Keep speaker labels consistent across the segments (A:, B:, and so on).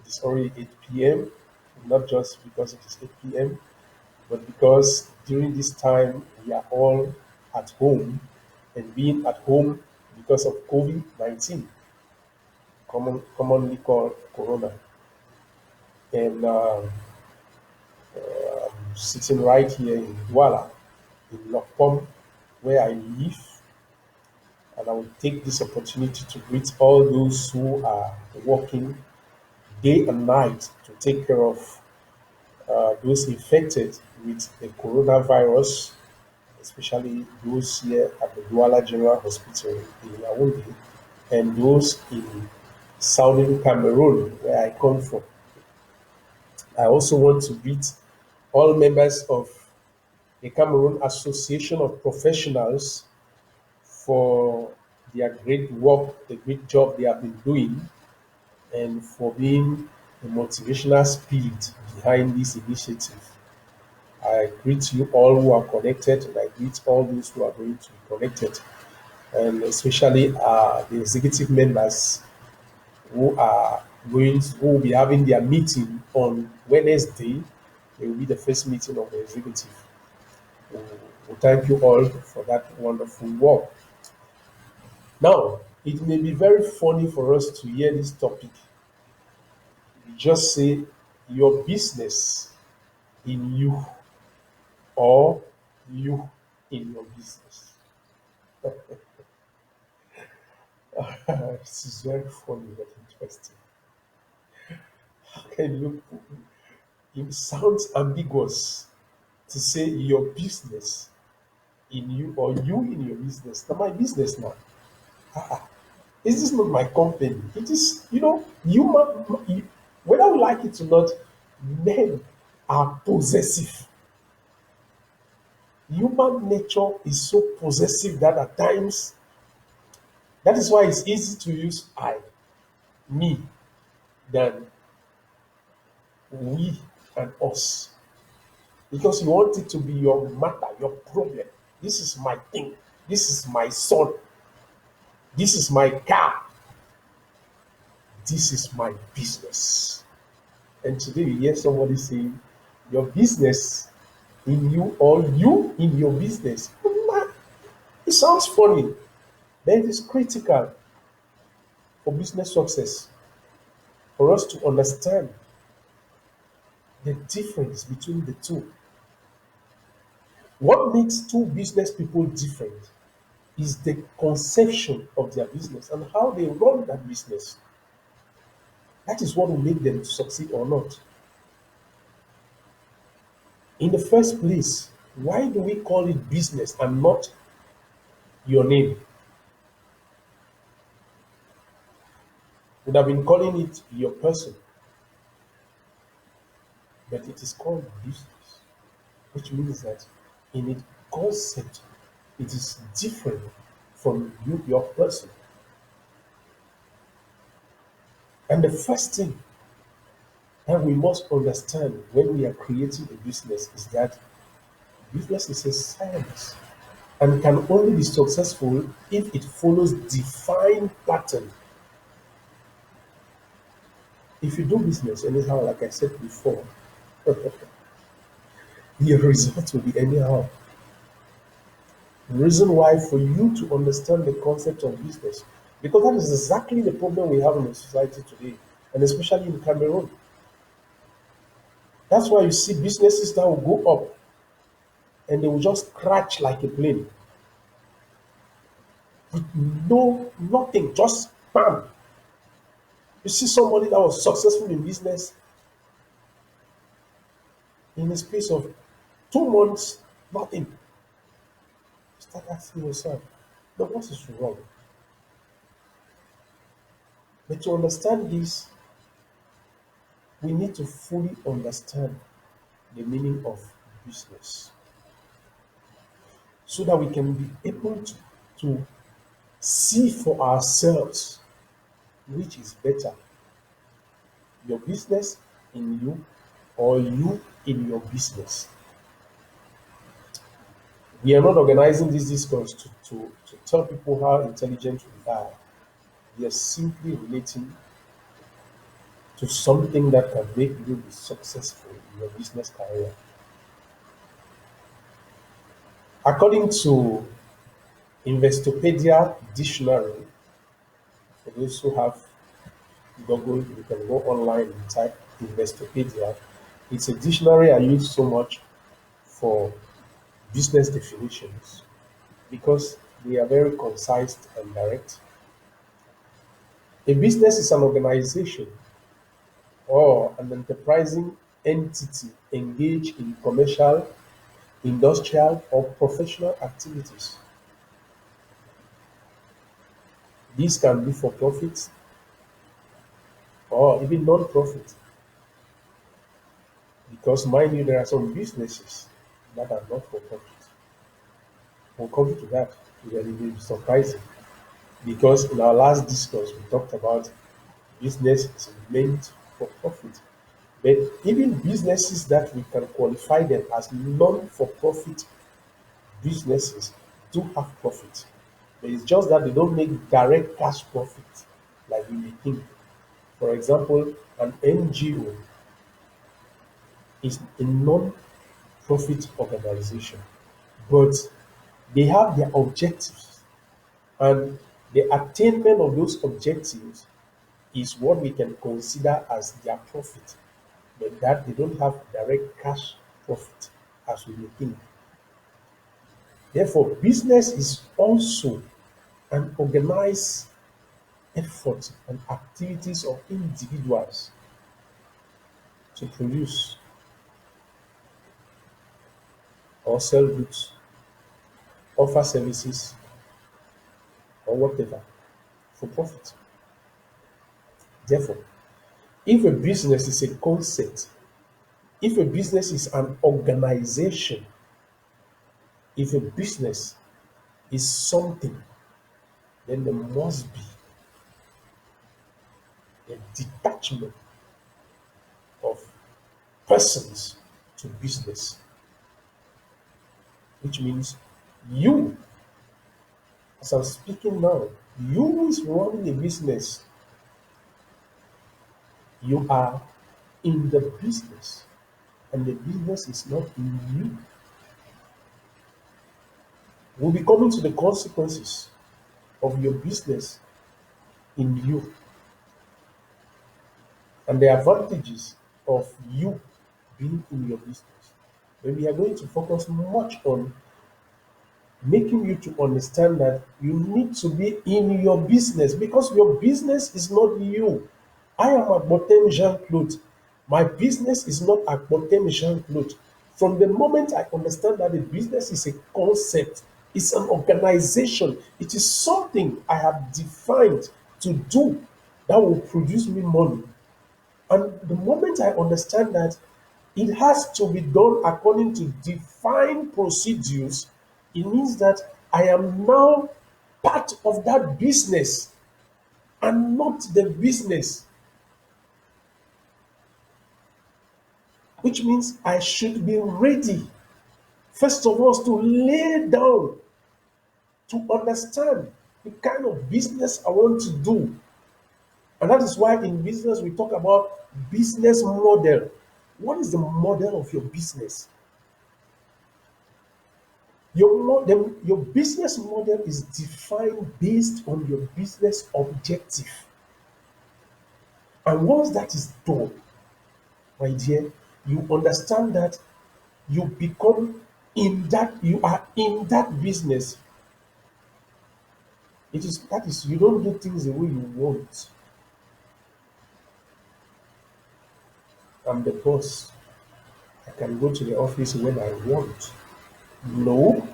A: it is already 8 p.m., not just because it is 8 p.m., but because during this time we are all at home and being at home because of COVID 19, commonly called Corona. And sitting right here in Douala, in Lokpom, where I live, and I will take this opportunity to greet all those who are working day and night to take care of those infected with the coronavirus, especially those here at the Douala General Hospital in Yaoundé and those in southern Cameroon, where I come from. I also want to greet all members of the Cameroon Association of Professionals for their great work, the great job they have been doing, and for being the motivational spirit behind this initiative. I greet you all who are connected, and I greet all those who are going to be connected, and especially the executive members who will be having their meeting on Wednesday. It will be the first meeting of the executive. We thank you all for that wonderful work. Now, it may be very funny for us to hear this topic. We just say your business in you or you in your business. This is very funny but interesting. How can you? It sounds ambiguous to say your business in you or you in your business. Now, my business now. Is this not my company? It is, whether we like it or not, men are possessive. Human nature is so possessive that at times, that is why it's easy to use I, me, than we and us. Because you want it to be your matter, your problem. This is my thing. This is my son. This is my car. This is my business. And today you hear somebody saying, your business in you or you in your business. It sounds funny, but it is critical for business success for us to understand the difference between the two. What makes two business people different is the conception of their business and how they run that business. That is what will make them succeed or not. In the first place, why do we call it business and not your name? Would have been calling it your person, but it is called business, which means that in its concept, it is different from you, your person. And the first thing that we must understand when we are creating a business is that business is a science and can only be successful if it follows defined pattern. If you do business anyhow, like I said before, the result will be anyhow. The reason why for you to understand the concept of business, because that is exactly the problem we have in the society today, and especially in Cameroon. That's why you see businesses that will go up and they will just crash like a plane with no nothing, just bam. You see somebody that was successful in business in a space of 2 months, nothing. Start asking yourself, no, what is wrong? But to understand this, we need to fully understand the meaning of business so that we can be able to see for ourselves which is better, your business in you or you in your business. We are not organizing this discourse to tell people how intelligent we are. We are simply relating to something that can make you be successful in your business career. According to Investopedia Dictionary, for those who have Google, you can go online and type Investopedia. It's a dictionary I use so much for business definitions because they are very concise and direct. A business is an organization or an enterprising entity engaged in commercial, industrial, or professional activities. These can be for profit or even non-profit. Because mind you, there are some businesses that are not for profit. We'll come to that. It will be surprising. Because in our last discourse, we talked about business is meant for profit. But even businesses that we can qualify them as non-for-profit businesses do have profit. But it's just that they don't make direct cash profit like we may think. For example, an NGO is a non-profit organization, but they have their objectives, and the attainment of those objectives is what we can consider as their profit, but that they don't have direct cash profit as we may think. Therefore, business is also an organized effort and activities of individuals to produce or sell goods, offer services, or whatever for profit. Therefore, if a business is a concept, if a business is an organization, if a business is something, then there must be a detachment of persons to business, which means you, as I'm speaking now, you who is running a business, you are in the business, and the business is not in you. We'll be coming to the consequences of your business in you and the advantages of you being in your business. But we are going to focus much on making you to understand that you need to be in your business because your business is not you. I am Agbotem Jean Claude. My business is not Agbotem Jean Claude. From the moment I understand that the business is a concept, it's an organization, it is something I have defined to do that will produce me money. And the moment I understand that it has to be done according to defined procedures, it means that I am now part of that business and not the business, which means I should be ready, first of all, to lay down to understand the kind of business I want to do. And that is why in business we talk about business model. What is the model of your business? Your business model is defined based on your business objective. And once that is done, my dear, you understand that you become you are in that business. That is, you don't do things the way you want. I'm the boss. I can go to the office when I want. No,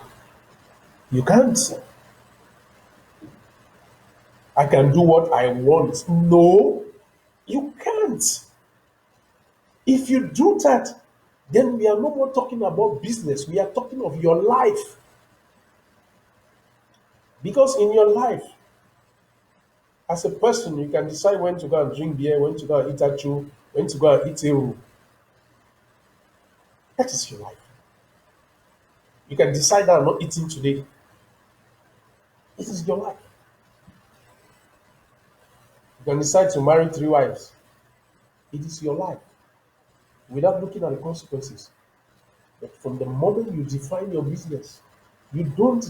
A: you can't. I can do what I want. No, you can't. If you do that, then we are no more talking about business. We are talking of your life. Because in your life, as a person, you can decide when to go and drink beer, when to go and eat achu, when to go and eat ewu. That is your life. You can decide that I'm not eating today. It is your life. You can decide to marry three wives. It is your life without looking at the consequences. But from the moment you define your business, you don't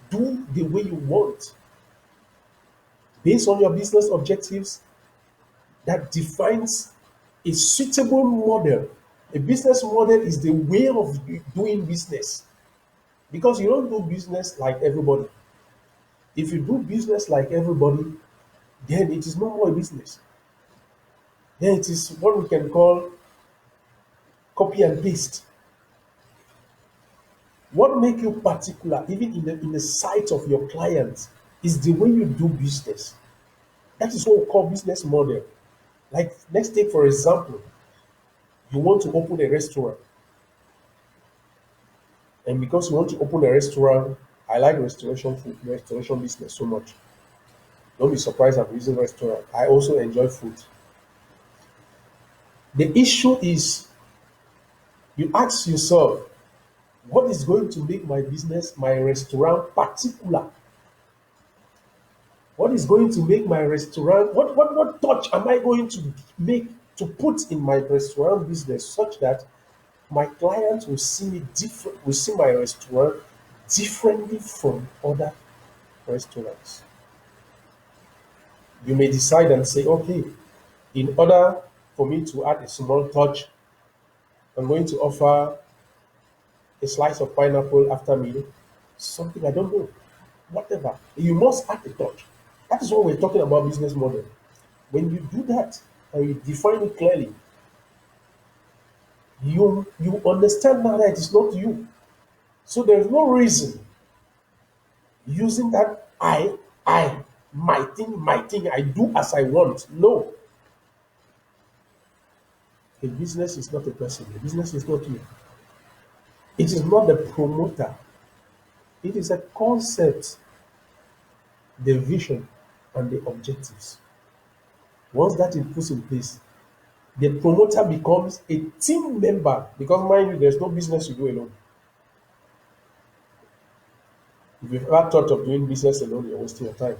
A: do the way you want based on your business objectives that defines a suitable model. A business model is the way of doing business because you don't do business like everybody. If you do business like everybody, then it is no more a business. Then it is what we can call copy and paste. What make you particular, even in the sight of your clients, is the way you do business. That is what we call business model. Like, let's take for example, you want to open a restaurant, and because you want to open a restaurant, I like restoration food, restoration business so much. Don't be surprised I'm using restaurant. I also enjoy food. The issue is you ask yourself, what is going to make my business, my restaurant particular? What is going to make my restaurant, what touch am I going to make to put in my restaurant business such that my clients will see me different, will see my restaurant differently from other restaurants? You may decide and say, okay, in order for me to add a small touch, I'm going to offer a slice of pineapple after meal, something I don't know, whatever. You must add a touch. That is what we're talking about business model. When you do that and you define it clearly, you understand now that it is not you. So there's no reason using that my thing, I do as I want. No, a business is not a person. A business is not you. It is not the promoter. It is a concept, the vision, and the objectives. Once that is put in place, the promoter becomes a team member because, mind you, there's no business you do alone. If you've ever thought of doing business alone, you're wasting your time.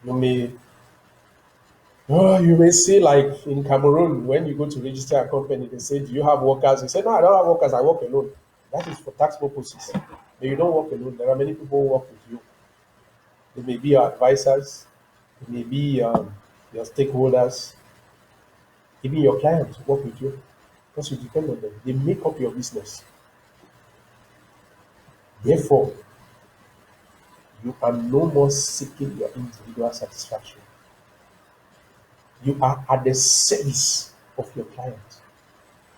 A: You may, oh, you may say, like in Cameroon, when you go to register a company, they say, do you have workers? You say, no, I don't have workers, I work alone. That is for tax purposes. But you don't work alone. There are many people who work with you. They may be your advisors, they may be your stakeholders, even your clients work with you because you depend on them. They make up your business. Therefore, you are no more seeking your individual satisfaction. You are at the service of your client.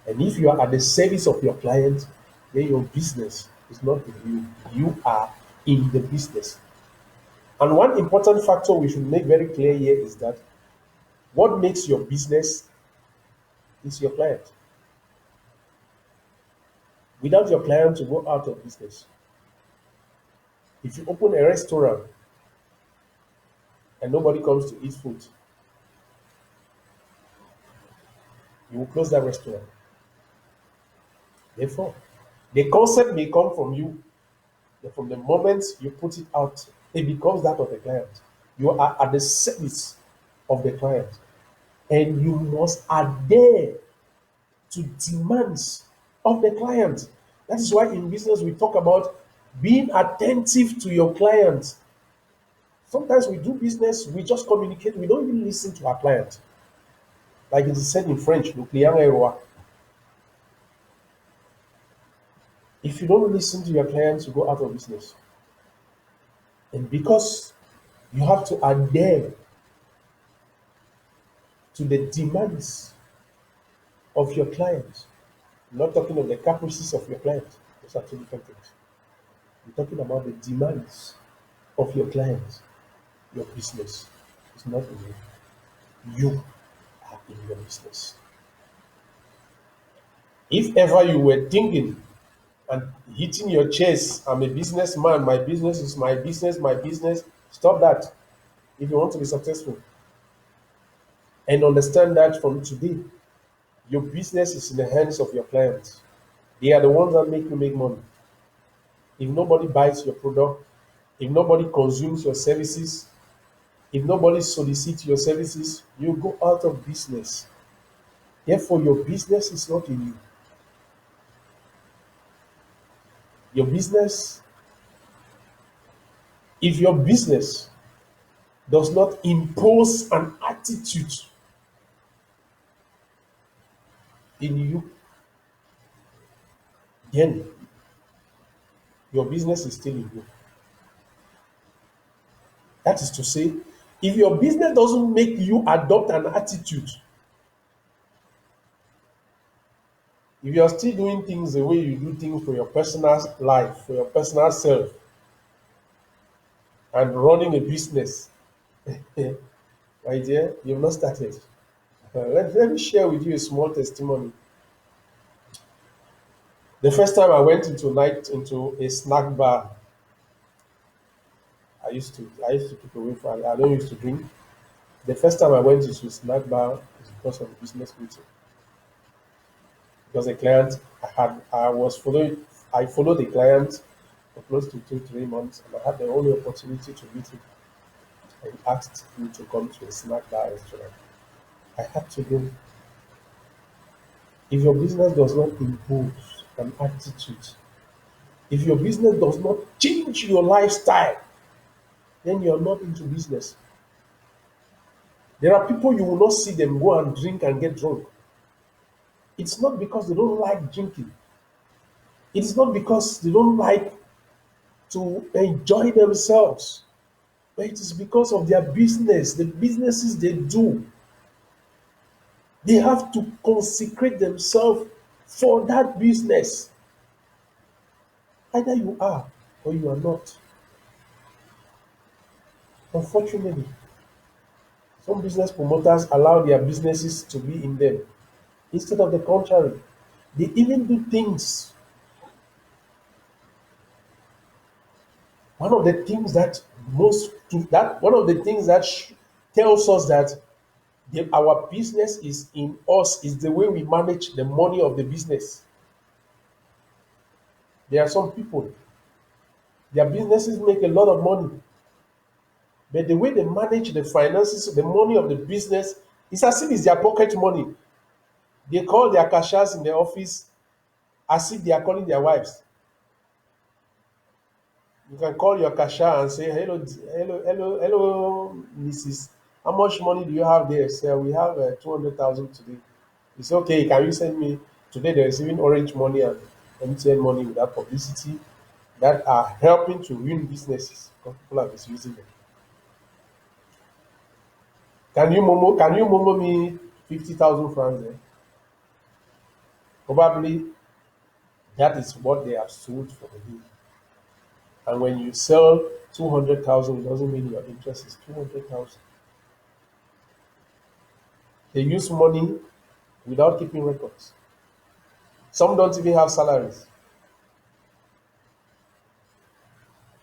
A: And if you are at the service of your client, then your business is not in you. You are in the business. And one important factor we should make very clear here is that what makes your business is your client. Without your client to go out of business. If you open a restaurant and nobody comes to eat food, you will close that restaurant. Therefore, the concept may come from you, but from the moment you put it out, it becomes that of the client. You are at the service of the client, and you must adhere to demands of the client. That is why in business we talk about being attentive to your client. Sometimes we do business, we just communicate, we don't even listen to our client. Like it is said in French, "Le client est roi." If you don't listen to your clients, you go out of business. And because you have to adhere to the demands of your client, I'm not talking of the caprices of your client, those are two different things. I'm talking about the demands of your client. Your business is not in you. You are in your business. If ever you were thinking and hitting your chest, I'm a businessman, my business is my business, stop that if you want to be successful. And understand that from today, your business is in the hands of your clients. They are the ones that make you make money. If nobody buys your product, if nobody consumes your services, If nobody solicits your services, you go out of business. Therefore, your business is not in you. Your business, if your business does not impose an attitude in you, then your business is still in you. That is to say, if your business doesn't make you adopt an attitude, if you're still doing things the way you do things for your personal life, for your personal self, and running a business, my dear, you've not started. Let me share with you a small testimony. The first time I went into a snack bar, I used to keep away from. I don't used to drink. The first time I went into a snack bar was because of a business meeting. Because a client I was following, I followed the client for close to 2 3 months, and I had the only opportunity to meet him. And he asked me to come to a snack bar restaurant. I had to go. If your business does not impose an attitude, if your business does not change your lifestyle, then you're not into business. There are people you will not see them go and drink and get drunk. It's not because they don't like drinking. It is not because they don't like to enjoy themselves, but it is because of their business, the businesses they do. They have to consecrate themselves for that business. Either you are or you are not. Unfortunately, some business promoters allow their businesses to be in them instead of the contrary. They even do things. One of the things that one of the things that tells us that our business is in us is the way we manage the money of the business. There are some people, their businesses make a lot of money, but the way they manage the finances, the money of the business, it's as if it's their pocket money. They call their cashiers in the office as if they are calling their wives. You can call your cashier and say, "Hello, hello, Mrs. How much money do you have there?" Say, "We have 200,000 today." It's okay. Can you send me today? They're receiving Orange money and MTN money without publicity that are helping to ruin businesses because people are misusing them. Can you momo me 50,000 francs? There? Probably that is what they have sold for the day. And when you sell 200,000, it doesn't mean your interest is 200,000. They use money without keeping records. Some don't even have salaries.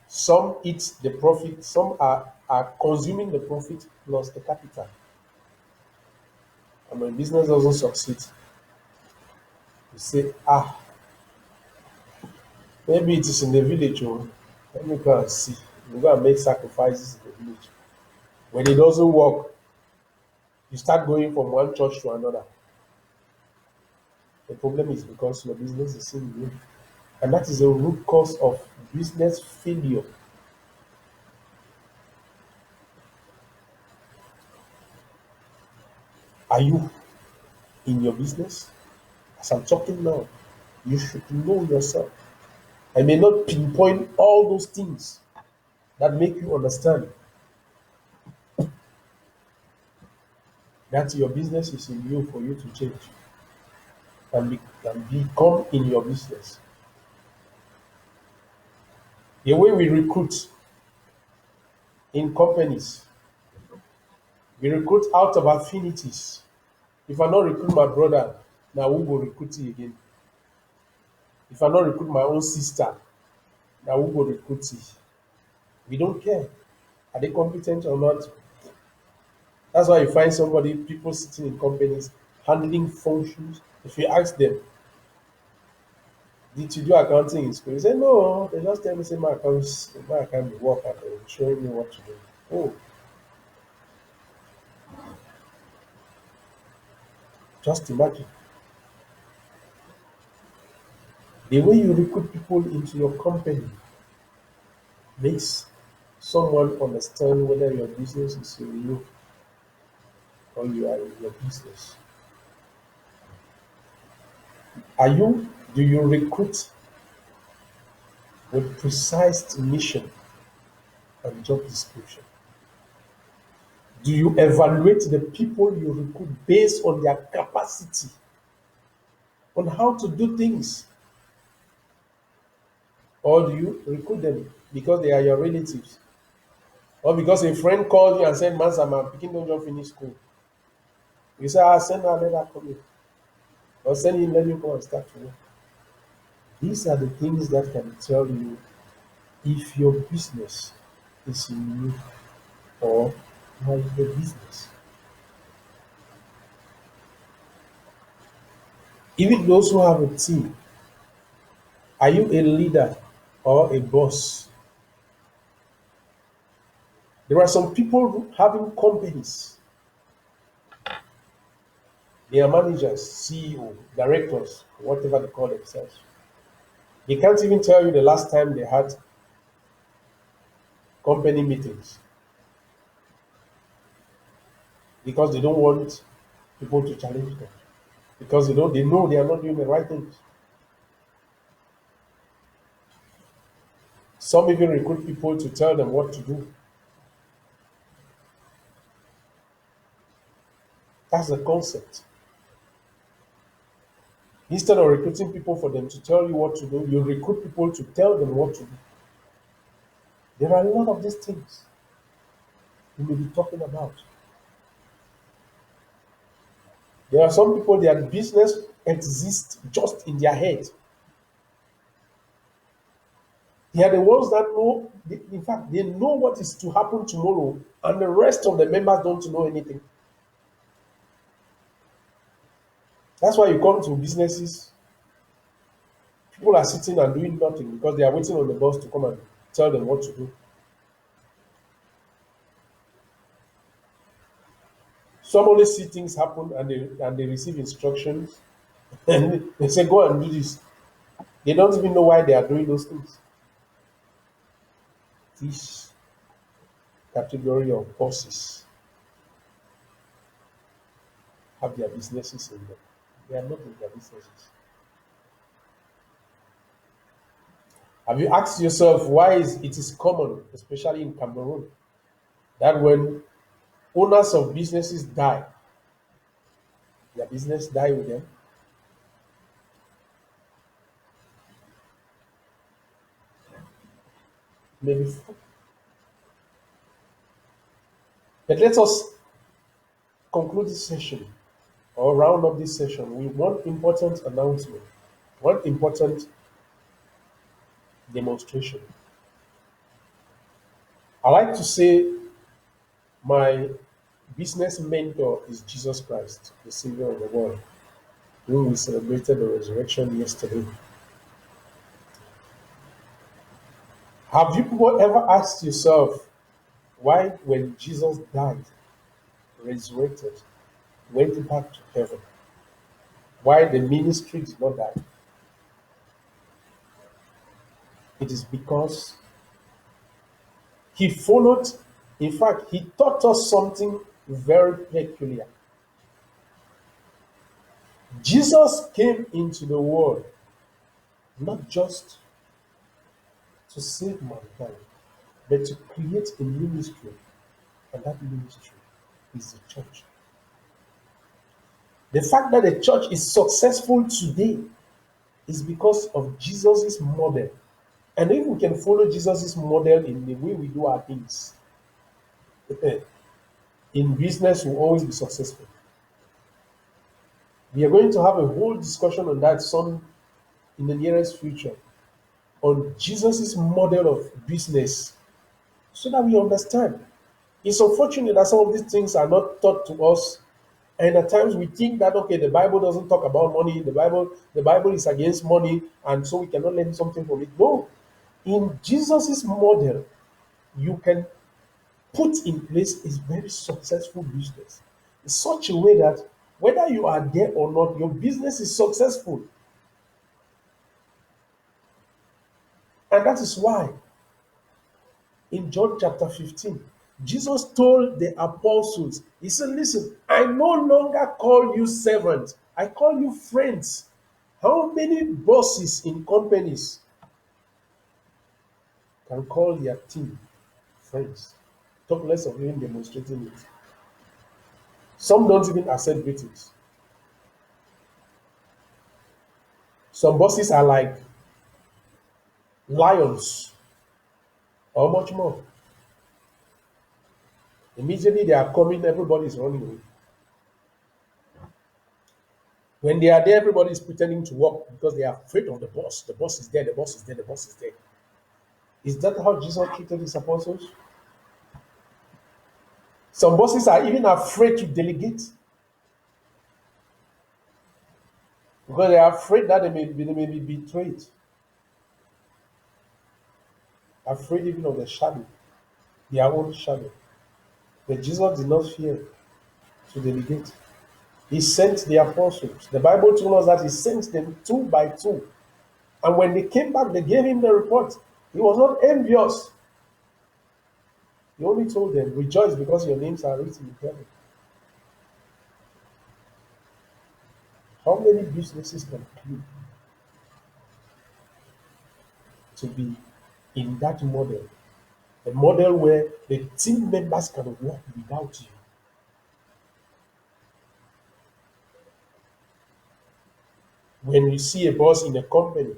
A: Some eat the profit. Some are consuming the profit plus the capital. And when business doesn't succeed, you say, maybe it is in the village. Oh, let me go and see. You go and make sacrifices in the village. When it doesn't work, you start going from one church to another. The problem is because your business is in you. And that is the root cause of business failure. Are you in your business? As I'm talking now, you should know yourself. I may not pinpoint all those things that make you understand that your business is in you for you to change and become in your business. The way we recruit in companies, we recruit out of affinities. If I not recruit my brother, now who go recruit you again? If I not recruit my own sister, now who go recruit you? We don't care. Are they competent or not? That's why you find people sitting in companies handling functions. If you ask them, did you do accounting in school? They say, no, they just tell me, say, my account will work and they're showing me what to do. Oh, Just imagine the way you recruit people into your company makes someone understand whether your business is in you or you are in your business. Do you recruit with precise mission and job description? Do you evaluate the people you recruit based on their capacity, on how to do things? Or do you recruit them because they are your relatives? Or because a friend called you and said, Master, my pikin don't just finish school. You say, send her, let her come in. Or send him, let him come and start to work. These are the things that can tell you if your business is in you or not the business. Even those who have a team, are you a leader or a boss? There are some people having companies, they are managers, CEO, directors, whatever they call themselves. They can't even tell you the last time they had company meetings because they don't want people to challenge them. Because they know they are not doing the right things. Some even recruit people to tell them what to do. That's the concept. Instead of recruiting people for them to tell you what to do, you recruit people to tell them what to do. There are a lot of these things we may be talking about. There are some people, their business exists just in their head. They are the ones that know, in fact, they know what is to happen tomorrow, and the rest of the members don't know anything. That's why you come to businesses, people are sitting and doing nothing because they are waiting on the boss to come and tell them what to do. Some only see things happen and they receive instructions and they say, go and do this. They don't even know why they are doing those things. This category of bosses have their businesses in them. They are not in their businesses. Have you asked yourself why it is common, especially in Cameroon, that when owners of businesses die, their business die with them? Maybe. But let us conclude this session or round up this session with one important announcement, one important demonstration. I like to say my business mentor is Jesus Christ, the Savior of the world, whom we celebrated the resurrection yesterday. Have you people ever asked yourself why, when Jesus died, resurrected, went back to heaven, why the ministry did not die? It is because he followed, in fact, he taught us something very peculiar. Jesus came into the world not just to save mankind, but to create a ministry, and that ministry is the church. The fact that the church is successful today is because of Jesus' model. And if we can follow Jesus' model in the way we do our things, in business we'll always be successful. We are going to have a whole discussion on that some in the nearest future, on Jesus' model of business, so that we understand. It's unfortunate that some of these things are not taught to us, and at times we think that okay, the Bible doesn't talk about money, the Bible is against money, and so we cannot learn something from it. No, in Jesus' model, you can put in place a very successful business in such a way that Whether you are there or not, your business is successful. And that is why in John chapter 15, Jesus told the apostles, he said, listen, I no longer call you servants, I call you friends. How many bosses in companies can call their team friends? Talk less of even demonstrating it. Some don't even accept greetings. Some bosses are like lions or much more. Immediately they are coming, everybody is running away. When they are there, everybody is pretending to work because they are afraid of the boss. The boss is there, the boss is there, the boss is there. Is that how Jesus treated his apostles? Some bosses are even afraid to delegate because they are afraid that they may be betrayed. Afraid even of the shadow, their own shadow. But Jesus did not fear to delegate. He sent the apostles. The Bible told us that he sent them two by two. And when they came back, they gave him the report. He was not envious. He only told them, rejoice because your names are written in heaven. How many businesses can claim to be in that model? A model where the team members can work without you. When you see a boss in a company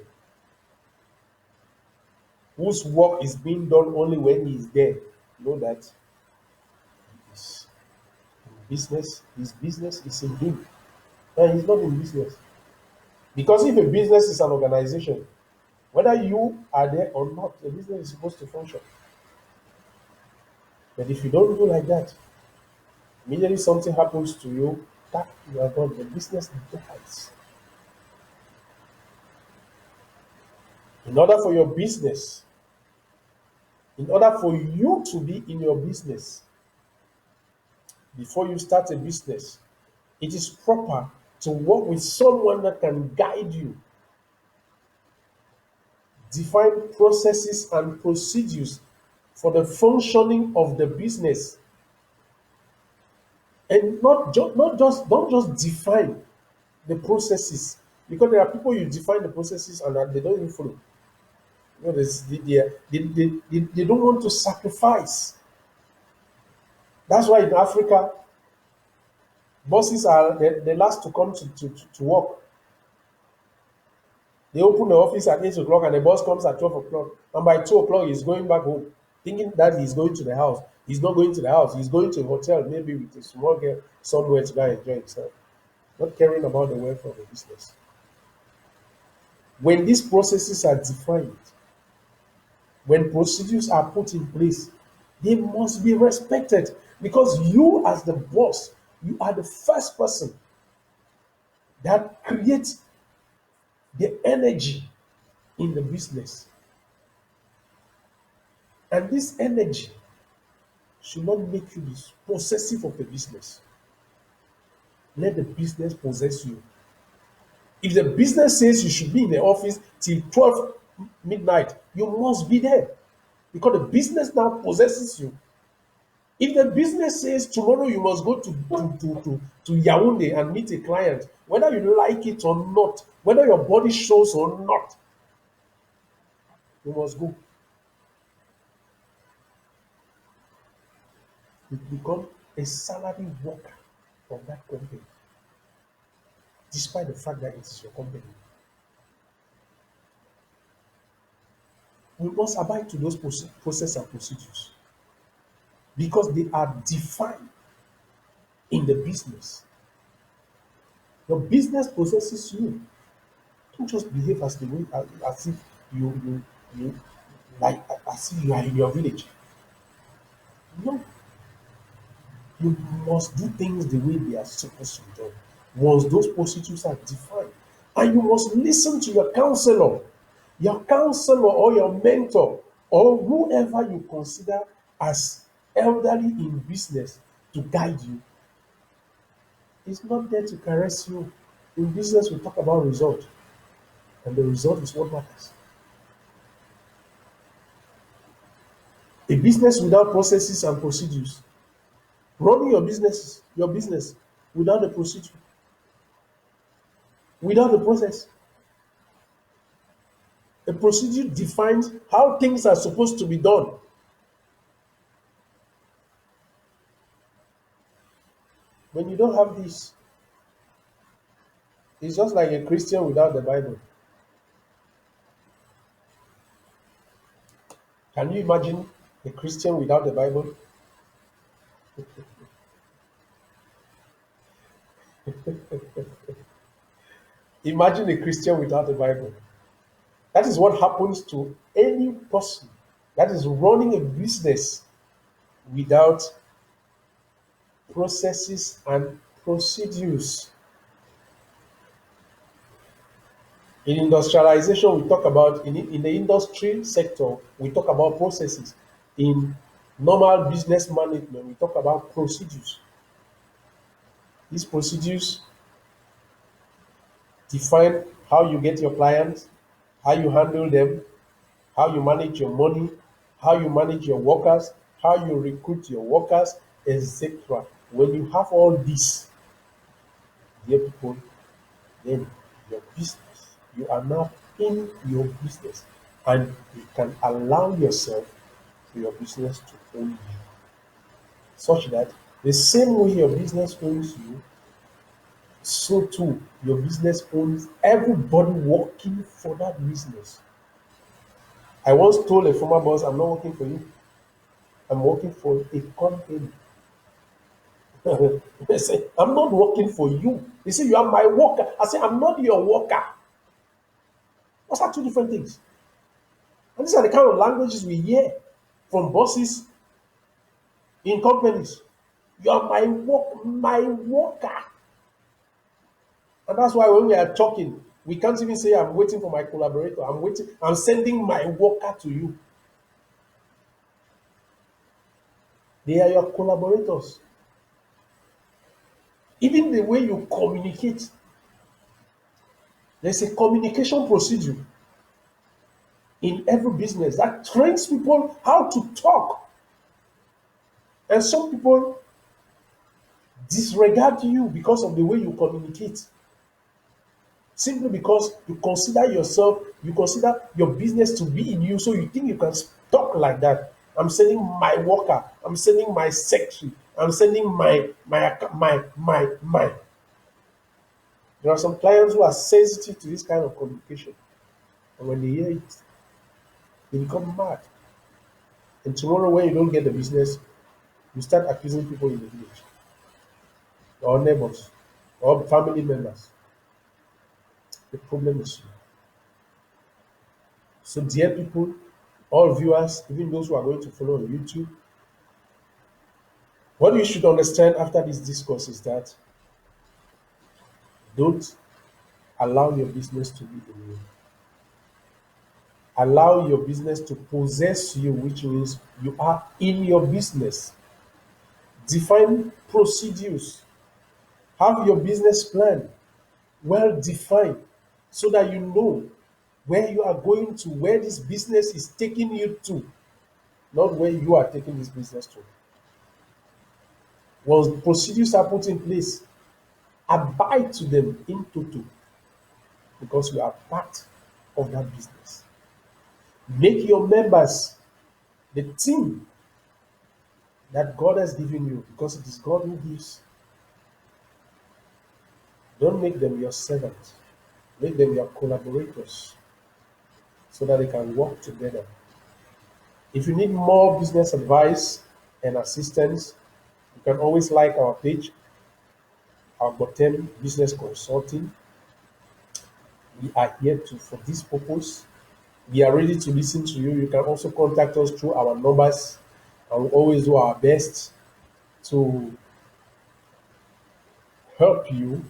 A: whose work is being done only when he is there, know that his his business is in him. And he's not in business. Because if a business is an organization, whether you are there or not, the business is supposed to function. But if you don't do like that, immediately something happens to you, that you are gone. The business dies. In order for your business, in order for you to be in your business, before you start a business, it is proper to work with someone that can guide you, define processes and procedures for the functioning of the business. And not just don't just define the processes, because there are people you define the processes and they don't even follow. You know, they don't want to sacrifice. That's why in Africa, bosses are the last to come to work. They open the office at 8 o'clock and the boss comes at 12 o'clock. And by 2 o'clock, he's going back home, thinking that he's going to the house. He's not going to the house. He's going to a hotel, maybe with a small girl somewhere to go and enjoy himself. Not caring about the welfare of the business. When these processes are defined, when procedures are put in place, they must be respected because you, as the boss, you are the first person that creates the energy in the business. And this energy should not make you be possessive of the business. Let the business possess you. If the business says you should be in the office till 12 midnight, you must be there because the business now possesses you. If the business says tomorrow you must go to Yaoundé and meet a client, whether you like it or not, whether your body shows or not, you must go. You become a salary worker of that company, despite the fact that it is your company. We must abide to those process and procedures because they are defined in the business. Your business possesses you. Don't just behave as the way as if you like as if you are in your village. No, you must do things the way they are supposed to be done. Once those procedures are defined, and you must listen to your counselor or your mentor, or whoever you consider as elderly in business to guide you. It's not there to caress you. In business, we talk about result, and the result is what matters. A business without processes and procedures, running your business without a procedure, without a process. A procedure defines how things are supposed to be done. When you don't have this, it's just like a Christian without the Bible. Can you imagine a Christian without the Bible? Imagine a Christian without the Bible. That is what happens to any person that is running a business without processes and procedures. In industrialization, we talk about in the industry sector, we talk about processes. In normal business management, we talk about procedures. These procedures define how you get your clients, how you handle them, how you manage your money, how you manage your workers, how you recruit your workers, etc. When you have all this, dear people, then your business, you are now in your business, and you can allow yourself for your business to own you, such that the same way your business owns you, so too your business owns everybody working for that business. I once told a former boss, I'm not working for you, I'm working for a company. They say, I'm not working for you. They say, you are my worker. I say, I'm not your worker. What's that two different things? And these are the kind of languages we hear from bosses in companies. You are my worker. And that's why when we are talking, we can't even say I'm waiting for my collaborator. I'm sending my worker to you. They are your collaborators. Even the way you communicate, there's a communication procedure in every business that trains people how to talk. And some people disregard you because of the way you communicate. Simply because you consider your business to be in you, so you think you can talk like that. I'm sending my worker, I'm sending my secretary, I'm sending my. There are some clients who are sensitive to this kind of communication, and when they hear it, they become mad. And tomorrow, when you don't get the business, you start accusing people in the village, or neighbors, or family members. The problem is you. So, dear people, all viewers, even those who are going to follow on YouTube, what you should understand after this discourse is that don't allow your business to be in you. Allow your business to possess you, which means you are in your business. Define procedures. Have your business plan well defined so that you know where you are going to, where this business is taking you to, not where you are taking this business to. Once procedures are put in place, abide to them in total because you are part of that business. Make your members the team that God has given you because it is God who gives. Don't make them your servants, make them your collaborators so that they can work together. If you need more business advice and assistance, you can always like our page, our Botem Business Consulting. We are here to for this purpose. We are ready to listen to you. You can also contact us through our numbers, and we'll always do our best to help you.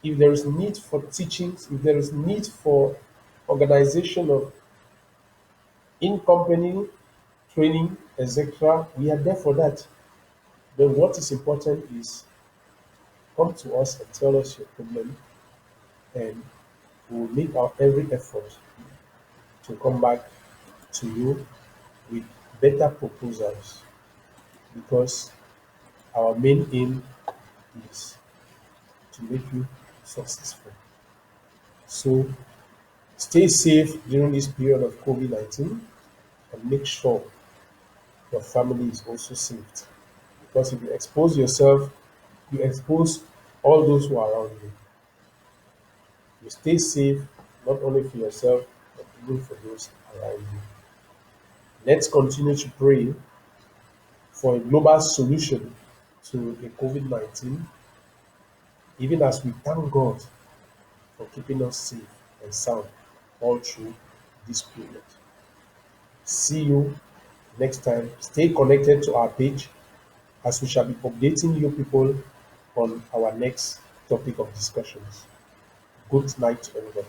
A: If there is need for teachings, if there is need for organization of in-company training, etc., we are there for that. But what is important is come to us and tell us your problem, and we will make our every effort to come back to you with better proposals, because our main aim is to make you successful. So stay safe during this period of COVID-19, and make sure your family is also safe. Because if you expose yourself, you expose all those who are around you. You stay safe, not only for yourself, but even for those around you. Let's continue to pray for a global solution to the COVID-19, even as we thank God for keeping us safe and sound all through this period. See you next time. Stay connected to our page, as we shall be updating you people on our next topic of discussions. Good night, everybody.